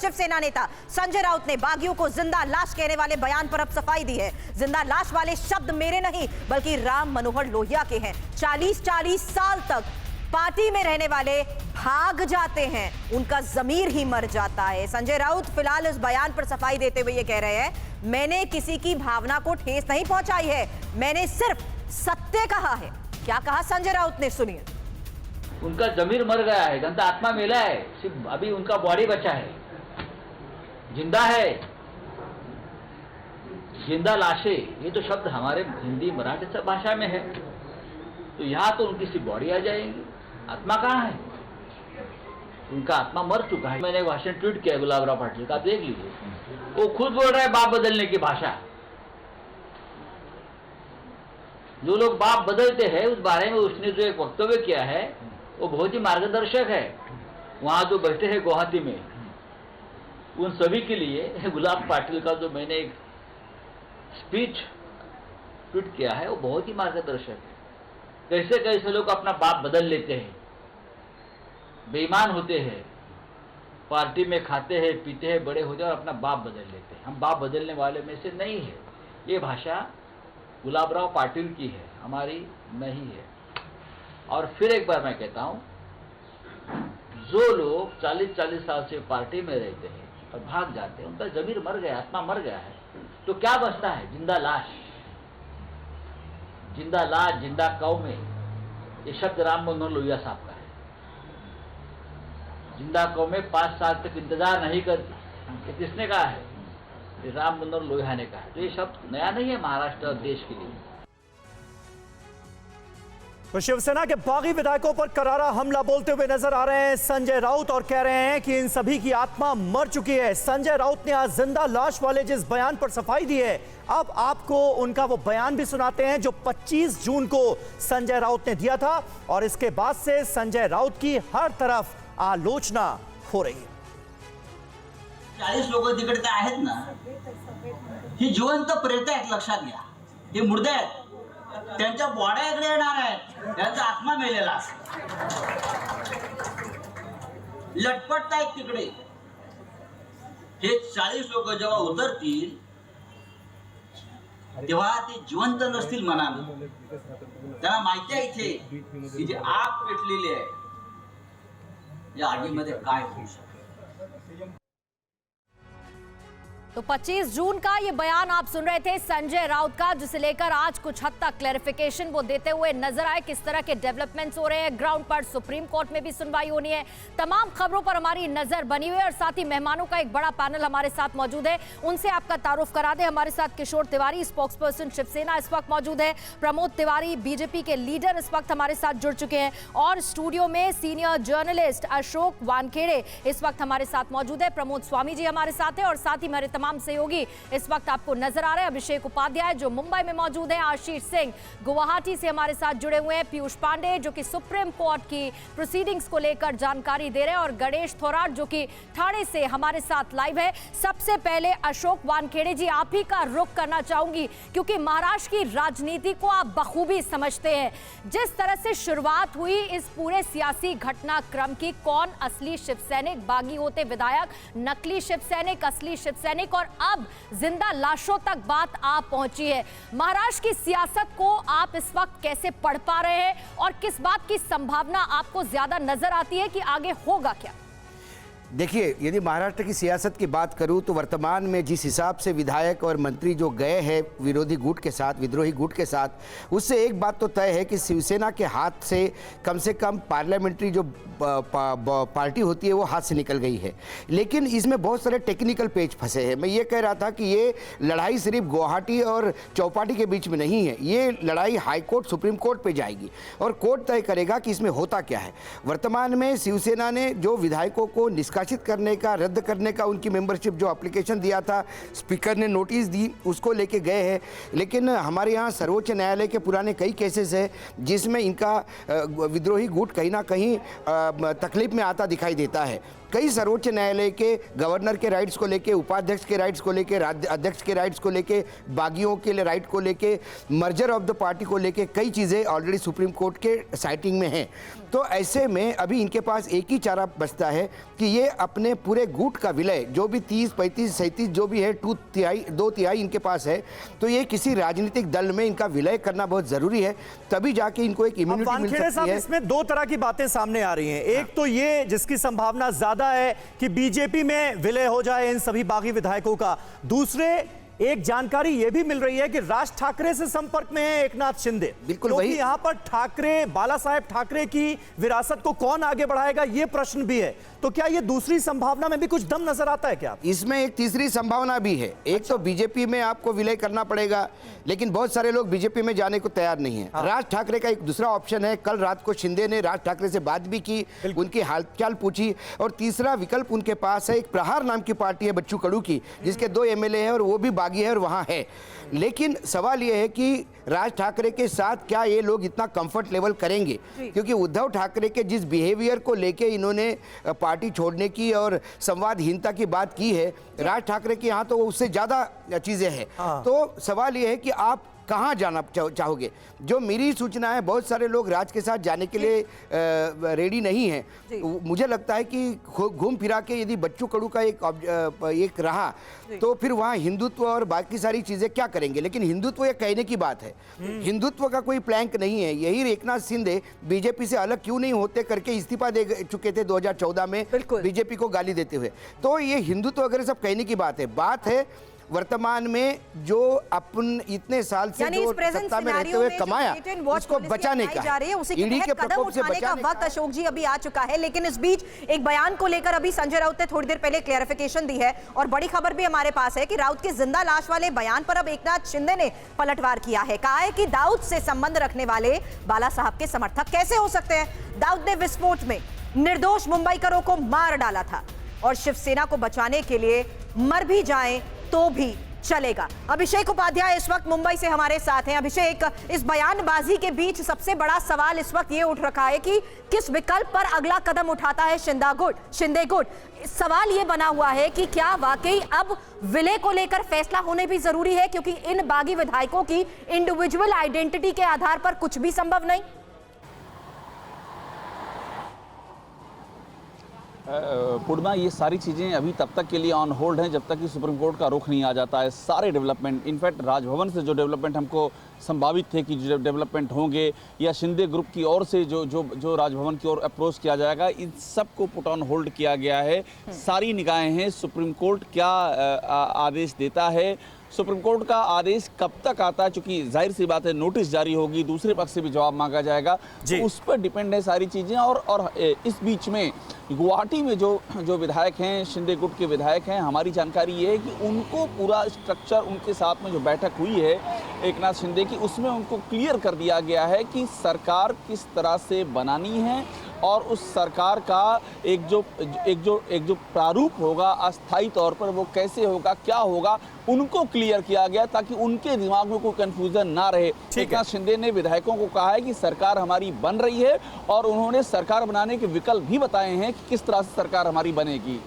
शिवसेना नेता संजय राउत ने बागियों को जिंदा लाश कहने वाले बयान पर अब सफाई दी है। जिंदा लाश वाले शब्द मेरे नहीं बल्कि राम मनोहर लोहिया के हैं। 40-40 साल तक पार्टी में रहने वाले भाग जाते हैं, उनका जमीर ही मर जाता है। संजय राउत फिलहाल इस बयान पर सफाई देते हुए ये कह रहे हैं, मैंने किसी की भावना को ठेस नहीं पहुंचाई है, मैंने सिर्फ सत्य कहा है। क्या कहा संजय राउत ने, सुनिए। उनका जमीर मर गया है, जनता आत्मा मेला है, सिर्फ अभी उनका बॉडी बचा है, जिंदा है, जिंदा लाशें, ये तो शब्द हमारे हिंदी मराठी सब भाषा में है। तो यहाँ तो उनकी सिर्फ बॉडी आ जाएगी, आत्मा कहाँ है? उनका आत्मा मर चुका है। मैंने एक भाषण ट्वीट किया गुलाबराव पाटिल का, देख लीजिए। वो खुद बोल रहा है बाप बदलने की भाषा। जो लोग बाप बदलते हैं उस बारे में उसने जो एक वक्तव्य किया है वो बहुत ही मार्गदर्शक है। वहां जो बैठे हैं गुवाहाटी में, उन सभी के लिए गुलाब पाटिल का जो मैंने एक स्पीच ट्वीट किया है वो बहुत ही मार्गदर्शक है। कैसे कैसे लोग अपना बाप बदल लेते हैं, बेईमान होते हैं, पार्टी में खाते हैं पीते हैं बड़े होते हैं और अपना बाप बदल लेते हैं। हम बाप बदलने वाले में से नहीं है। ये भाषा गुलाबराव पाटिल की है, हमारी नहीं है। और फिर एक बार मैं कहता हूं, जो लोग 40-40 साल से पार्टी में रहते हैं और भाग जाते हैं, उनका जमीर मर गया, आत्मा मर गया है, तो क्या बचता है? जिंदा लाश। जिंदा लाश, जिंदा कौमें, ये शब्द राम मनोहर लोहिया साहब का है। जिंदा कौमें 5 साल तक इंतजार नहीं करती, ये किसने कहा है? ये राम मनोहर लोहिया ने कहा है। तो ये शब्द नया नहीं है महाराष्ट्र और देश के लिए। तो शिवसेना के बागी विधायकों पर करारा हमला बोलते हुए नजर आ रहे हैं संजय राउत और कह रहे हैं कि इन सभी की आत्मा मर चुकी है। संजय राउत ने आज जिंदा लाश वाले जिस बयान पर सफाई दी है, अब आपको उनका वो बयान भी सुनाते हैं जो 25 जून को संजय राउत ने दिया था। और इसके बाद से संजय राउत की हर तरफ आलोचना हो रही है। 40 लोक तिकडे आहेत ना, ही जिवंत प्रेत आहेत, लक्षात घ्या। हे मुर्दे आहेत, त्यांच्या बॉड्या इकडे येणार आहेत, त्यांचा आत्मा मेलेला आहे, लटपटतायत तिकडे। हे 40 लोक जेव्हा उतरतील तेव्हा ते जिवंत नसतील मनाने। त्यांना माहिती आहे इथे की जी आग पेटलेली आहे, या आगीमध्ये काय होऊ शकतं। तो 25 जून का ये बयान आप सुन रहे थे संजय राउत का, जिसे लेकर आज कुछ हद तक क्लैरिफिकेशन वो देते हुए नजर आए। किस तरह के डेवलपमेंट्स हो रहे हैं ग्राउंड पर, सुप्रीम कोर्ट में भी सुनवाई होनी है, तमाम खबरों पर हमारी नजर बनी हुई है। और साथ ही मेहमानों का एक बड़ा पैनल हमारे साथ मौजूद है, उनसे आपका तारुफ करा दे। हमारे साथ किशोर तिवारी, स्पोक्स पर्सन शिवसेना, इस वक्त मौजूद है। प्रमोद तिवारी, बीजेपी के लीडर, इस वक्त हमारे साथ जुड़ चुके हैं। और स्टूडियो में सीनियर जर्नलिस्ट अशोक वानखेड़े इस वक्त हमारे साथ मौजूद है। प्रमोद स्वामी जी हमारे साथ है और साथ ही हमारे तमाम सहयोगी इस वक्त आपको नजर आ रहे हैं। अभिषेक उपाध्याय जो मुंबई में मौजूद है, आशीष सिंह गुवाहाटी से हमारे साथ जुड़े हुए हैं, पीयूष पांडे जो कि सुप्रीम कोर्ट की प्रोसीडिंग्स को लेकर जानकारी दे रहे हैं, और गणेश थोराट जो कि ठाणे से हमारे साथ लाइव है। सबसे पहले अशोक वानखेड़े जी, आप ही का रुख करना चाहूंगी क्योंकि महाराष्ट्र की राजनीति को आप बखूबी समझते हैं। जिस तरह से शुरुआत हुई इस पूरे सियासी घटनाक्रम की, कौन असली शिवसैनिक, बागी होते विधायक, नकली शिवसैनिक, असली शिवसैनिक, और अब जिंदा लाशों तक बात आ पहुंची है। महाराष्ट्र की सियासत को आप इस वक्त कैसे पढ़ पा रहे हैं और किस बात की संभावना आपको ज्यादा नजर आती है कि आगे होगा क्या? देखिए, यदि महाराष्ट्र की सियासत की बात करूं तो वर्तमान में जिस हिसाब से विधायक और मंत्री जो गए हैं विरोधी गुट के साथ, विद्रोही गुट के साथ, उससे एक बात तो तय है कि शिवसेना के हाथ से कम पार्लियामेंट्री जो पार्टी होती है वो हाथ से निकल गई है। लेकिन इसमें बहुत सारे टेक्निकल पेच फंसे हैं। मैं ये कह रहा था कि ये लड़ाई सिर्फ गुवाहाटी और चौपाटी के बीच में नहीं है, ये लड़ाई हाई कोर्ट, सुप्रीम कोर्ट पे जाएगी और कोर्ट तय करेगा कि इसमें होता क्या है। वर्तमान में शिवसेना ने जो विधायकों को निष्कासित करने का, रद्द करने का उनकी मेंबरशिप जो एप्लीकेशन दिया था, स्पीकर ने नोटिस दी, उसको लेके गए हैं। लेकिन हमारे यहाँ सर्वोच्च न्यायालय के पुराने कई केसेस हैं जिसमें इनका विद्रोही गुट कहीं ना कहीं तकलीफ में आता दिखाई देता है। कई सर्वोच्च न्यायालय के गवर्नर के राइट्स को लेके, उपाध्यक्ष के राइट्स को लेके, अध्यक्ष के राइट्स को लेके, बागियों के लिए राइट को लेके, मर्जर ऑफ द पार्टी को लेके कई चीज़ें ऑलरेडी सुप्रीम कोर्ट के साइटिंग में हैं। तो ऐसे में अभी इनके पास एक ही चारा बचता है कि ये अपने पूरे गुट का विलय, जो भी 30, 35, 37 जो भी है, 2 तिहाई इनके पास है, तो ये किसी राजनीतिक दल में इनका विलय करना बहुत ज़रूरी है, तभी जाके इनको एक इम्यूनिटी मिल सकती है। इसमें दो तरह की बातें सामने आ रही हैं। एक तो ये जिसकी संभावना ज्यादा है कि बीजेपी में विलय हो जाए इन सभी बागी विधायकों का। दूसरे एक जानकारी यह भी मिल रही है कि राज ठाकरे से संपर्क में है एकनाथ शिंदे। बिल्कुल क्योंकि वही यहां पर ठाकरे, बाला साहेब ठाकरे की विरासत को कौन आगे बढ़ाएगा, यह प्रश्न भी है। तो क्या यह दूसरी संभावना में भी कुछ दम नजर आता है क्या? इसमें एक तीसरी संभावना भी है। एक तो बीजेपी में आपको विलय करना पड़ेगा, लेकिन बहुत सारे लोग बीजेपी में जाने को तैयार नहीं है। राज ठाकरे का एक दूसरा ऑप्शन है। कल रात को शिंदे ने राज ठाकरे से बात भी की, उनकी हालचाल पूछी, और तीसरा विकल्प उनके पास है। एक प्रहार नाम की पार्टी है बच्चू कडू की, जिसके 2 एमएलए हैं और वो भी बागी है और वहाँ है। लेकिन सवाल यह है कि राज ठाकरे के साथ क्या ये लोग इतना कंफर्ट लेवल करेंगे, क्योंकि उद्धव ठाकरे के जिस बिहेवियर को लेके इन्होंने पार्टी छोड़ने की और संवादहीनता की बात की है, राज ठाकरे के यहाँ तो उससे ज़्यादा चीज़ें हैं। तो सवाल ये है कि आप कहाँ जाना चाहोगे। जो मेरी सूचना है, बहुत सारे लोग राज के साथ जाने के लिए रेडी नहीं हैं। मुझे लगता है कि घूम फिरा के यदि बच्चू कडू का एक रहा तो फिर वहाँ हिंदुत्व और बाकी सारी चीज़ें क्या करेंगे। लेकिन हिंदुत्व ये कहने की बात है, हिंदुत्व का कोई प्लैंक नहीं है। यही एकनाथ शिंदे बीजेपी से अलग क्यों नहीं होते करके इस्तीफा दे चुके थे 2014 में बीजेपी को गाली देते हुए। तो ये हिंदुत्व वगैरह सब कहने की बात है वर्तमान में जो अपन इतने साल से जो सत्ता में रहते हुए कमाया, उसको बचाने का, ईडी के प्रकोप से बचाने का वक्त अशोक जी अभी आ चुका है। लेकिन इस बीच एक बयान को लेकर अभी संजय राउत ने थोड़ी देर पहले क्लेरिफिकेशन दी है, और बड़ी खबर भी हमारे पास है कि राउत के जिंदा लाश वाले बयान पर अब एकनाथ शिंदे ने पलटवार किया है। कहा है कि दाऊद से संबंध रखने वाले बाला साहब के समर्थक कैसे हो सकते हैं। दाऊद ने विस्फोट में निर्दोष मुंबईकरों को मार डाला था और शिवसेना को बचाने के लिए मर भी जाएं तो भी चलेगा। अभिषेक उपाध्याय इस वक्त मुंबई से हमारे साथ हैं। अभिषेक, इस बयानबाजी के बीच सबसे बड़ा सवाल इस वक्त ये उठ रखा है कि किस विकल्प पर अगला कदम उठाता है शिंदे गुट। सवाल ये बना हुआ है कि क्या वाकई अब विलय को लेकर फैसला होने भी जरूरी है, क्योंकि इन बागी विधायकों की इंडिविजुअल आइडेंटिटी के आधार पर कुछ भी संभव नहीं। पूर्णिमा, ये सारी चीज़ें अभी तब तक के लिए ऑन होल्ड हैं जब तक कि सुप्रीम कोर्ट का रुख नहीं आ जाता है। सारे डेवलपमेंट, इनफैक्ट राजभवन से जो डेवलपमेंट हमको संभावित थे कि जो डेवलपमेंट होंगे, या शिंदे ग्रुप की ओर से जो राजभवन की ओर अप्रोच किया जाएगा, इन सब को पुट ऑन होल्ड किया गया है। सारी निगाहें हैं सुप्रीम कोर्ट क्या आदेश देता है, सुप्रीम कोर्ट का आदेश कब तक आता है, चूंकि जाहिर सी बात है नोटिस जारी होगी, दूसरे पक्ष से भी जवाब मांगा जाएगा, तो उस पर डिपेंड है सारी चीज़ें। और इस बीच में गुवाहाटी में जो विधायक हैं, शिंदे गुट के विधायक हैं, हमारी जानकारी ये है कि उनको पूरा स्ट्रक्चर, उनके साथ में जो बैठक हुई है एकनाथ शिंदे की, उसमें उनको क्लियर कर दिया गया है कि सरकार किस तरह से बनानी है, और उस सरकार का एक जो प्रारूप होगा अस्थायी तौर पर, वो कैसे होगा, क्या होगा, उनको क्लियर किया गया ताकि उनके दिमाग में कोई कंफ्यूजन ना रहे। एकनाथ शिंदे ने विधायकों को कहा है कि सरकार हमारी बन रही है, और उन्होंने सरकार बनाने के विकल्प भी बताए हैं कि किस तरह से सरकार हमारी बनेगी।